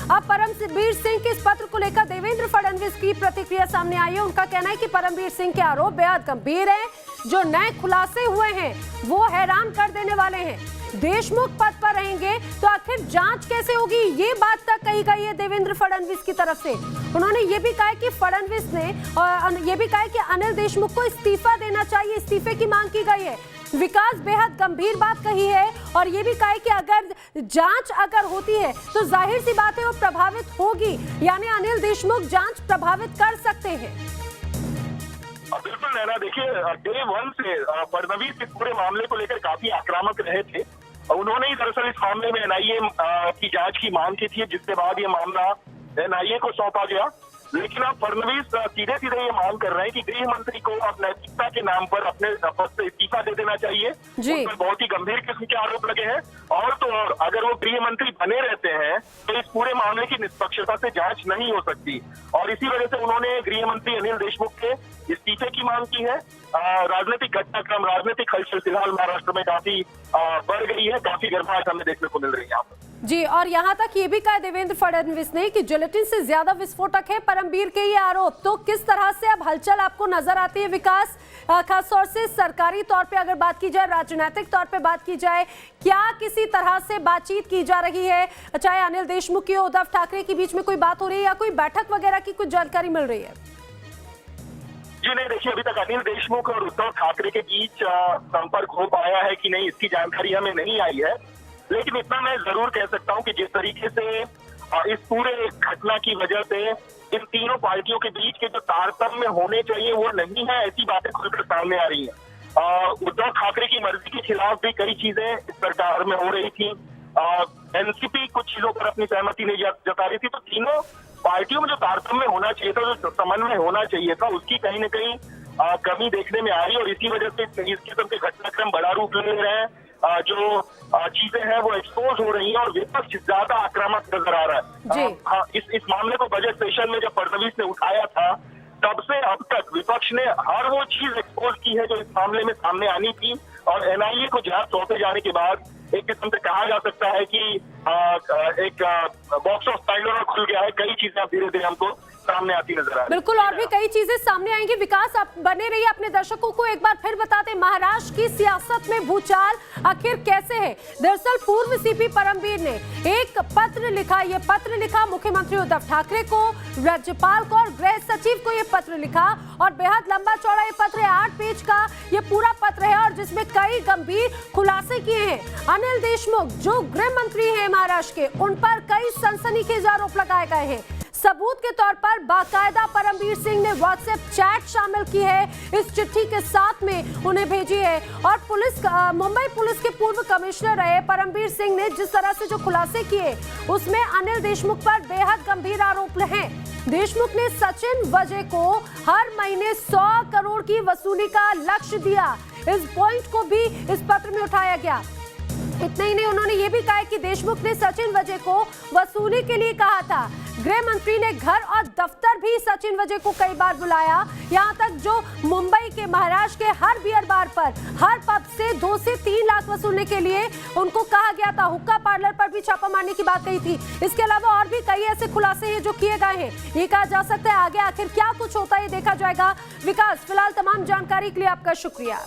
अब परमवीर सिंह के इस पत्र को लेकर देवेंद्र फडणवीस की प्रतिक्रिया सामने आई है। उनका कहना है कि परमवीर सिंह के आरोप बेहद गंभीर हैं। जो नए खुलासे हुए हैं वो हैरान कर देने वाले हैं। देशमुख पद पर रहेंगे तो आखिर जांच कैसे होगी, ये बात तक कही गई है देवेंद्र फडणवीस की तरफ से। उन्होंने ये भी कहा कि फडणवीस ने ये भी कहा कि अनिल देशमुख को इस्तीफा देना चाहिए, इस्तीफे की मांग की गई है। विकास बेहद गंभीर बात कही है और ये भी कहा है कि अगर जांच होती है तो जाहिर सी बात है वो प्रभावित होगी, यानी अनिल देशमुख जांच प्रभावित कर सकते हैं। बिल्कुल नैना, देखिए डे वन से फडणवीस इस पूरे मामले को लेकर काफी आक्रामक रहे थे। उन्होंने ही दरअसल इस मामले में एनआईए की जांच की मांग की थी, जिसके बाद ये मामला एनआईए को सौंपा गया। लेकिन अब फडणवीस सीधे सीधे ये मांग कर रहे हैं कि गृह मंत्री को अब नैतिकता के नाम पर अपने पद से इस्तीफा दे देना चाहिए। उन पर बहुत ही गंभीर किस्म के आरोप लगे हैं और तो और अगर वो गृह मंत्री बने रहते हैं तो इस पूरे मामले की निष्पक्षता से जांच नहीं हो सकती और इसी वजह से उन्होंने गृह मंत्री अनिल देशमुख के इस्तीफे की मांग की है। राजनीतिक घटनाक्रम, राजनीतिक हलचल फिलहाल महाराष्ट्र में काफी बढ़ गई है, काफी गर्माहट हमें देखने को मिल रही है यहाँ पर। जी, और यहाँ तक ये भी कहा देवेंद्र फडणवीस ने कि जिलेटिन से ज्यादा विस्फोटक है परमवीर के ये आरोप। तो किस तरह से अब हलचल आपको नजर आती है विकास, खासतौर से सरकारी तौर पे अगर बात की जाए, राजनीतिक तौर पे बात की जाए, क्या किसी तरह से बातचीत की जा रही है, चाहे अनिल देशमुख की उद्धव ठाकरे के बीच में कोई बात हो रही है या कोई बैठक वगैरह की कुछ जानकारी मिल रही है? जी नहीं, देखिए अभी तक अनिल देशमुख और उद्धव ठाकरे के बीच संपर्क हो पाया है कि नहीं, इसकी जानकारी हमें नहीं आई है। लेकिन इतना मैं जरूर कह सकता हूं कि जिस तरीके से इस पूरे घटना की वजह से इन तीनों पार्टियों के बीच के जो तारतम्य होने चाहिए वो नहीं है, ऐसी बातें खुलकर सामने आ रही हैं। उद्धव ठाकरे की मर्जी के खिलाफ भी कई चीजें इस सरकार में हो रही थी। एनसीपी कुछ चीजों पर अपनी सहमति नहीं जता रही थी, तो तीनों पार्टियों में जो तारतम्य होना चाहिए था, जो समन्वय होना चाहिए था, उसकी कहीं न कहीं कमी देखने में आ रही है और इसी वजह से इस किस्म के घटनाक्रम बड़ा रूप ले रहे हैं। जो चीजें हैं वो एक्सपोज हो रही हैं और विपक्ष ज्यादा आक्रामक नजर आ रहा है। इस मामले को बजट सेशन में जब फडणवीस ने उठाया था तब से अब तक विपक्ष ने हर वो चीज एक्सपोज की है जो इस मामले में सामने आनी थी और एनआईए को जांच सौंपे जाने के बाद एक किस्म से कहा जा सकता है कि एक बॉक्स ऑफ पांडोरा खुल गया है। कई चीजें अब धीरे धीरे हमको सामने आती नजर आ रही है। बिल्कुल, और भी कई चीजें सामने आएंगी। विकास, आप बने रहिए, अपने दर्शकों को एक बार फिर बता दें महाराष्ट्र की सियासत में भूचाल आखिर कैसे है। दरअसल पूर्व सीपी परमवीर ने एक पत्र लिखा, ये पत्र लिखा मुख्यमंत्री उद्धव ठाकरे को, राज्यपाल को और गृह सचिव को ये पत्र लिखा और बेहद लंबा चौड़ा ये पत्र है, 8 पेज का ये पूरा पत्र है और जिसमें कई गंभीर खुलासे किए हैं। अनिल देशमुख जो गृह मंत्री है महाराष्ट्र के, उन पर कई सनसनीखेज आरोप लगाए गए हैं। सबूत के तौर पर बाकायदा परमवीर सिंह ने व्हाट्सएप चैट शामिल की है, इस चिट्ठी के साथ में उन्हें भेजी है और मुंबई पुलिस के पूर्व कमिश्नर रहे परमवीर सिंह ने जिस तरह से जो खुलासे किए उसमें अनिल देशमुख पर बेहद गंभीर आरोप हैं। देशमुख ने सचिन वजय को हर महीने 100 करोड़ की वसूली का लक्ष्य दिया, इस पॉइंट को भी इस पत्र में उठाया गया। इतना ही नहीं, उन्होंने ये भी कहा कि देशमुख ने सचिन वजय को वसूली के लिए कहा था। गृह मंत्री ने घर और दफ्तर भी सचिन वजय को कई बार बुलाया, यहाँ तक जो मुंबई के, महाराष्ट्र के हर बियर बार पर, हर पब से 2 से 3 लाख वसूलने के लिए उनको कहा गया था। हुक्का पार्लर पर भी छापा मारने की बात कही थी। इसके अलावा और भी कई ऐसे खुलासे हैं जो किए गए हैं। ये कहा जा सकता है आगे आखिर क्या कुछ होता है ये देखा जाएगा। विकास, फिलहाल तमाम जानकारी के लिए आपका शुक्रिया।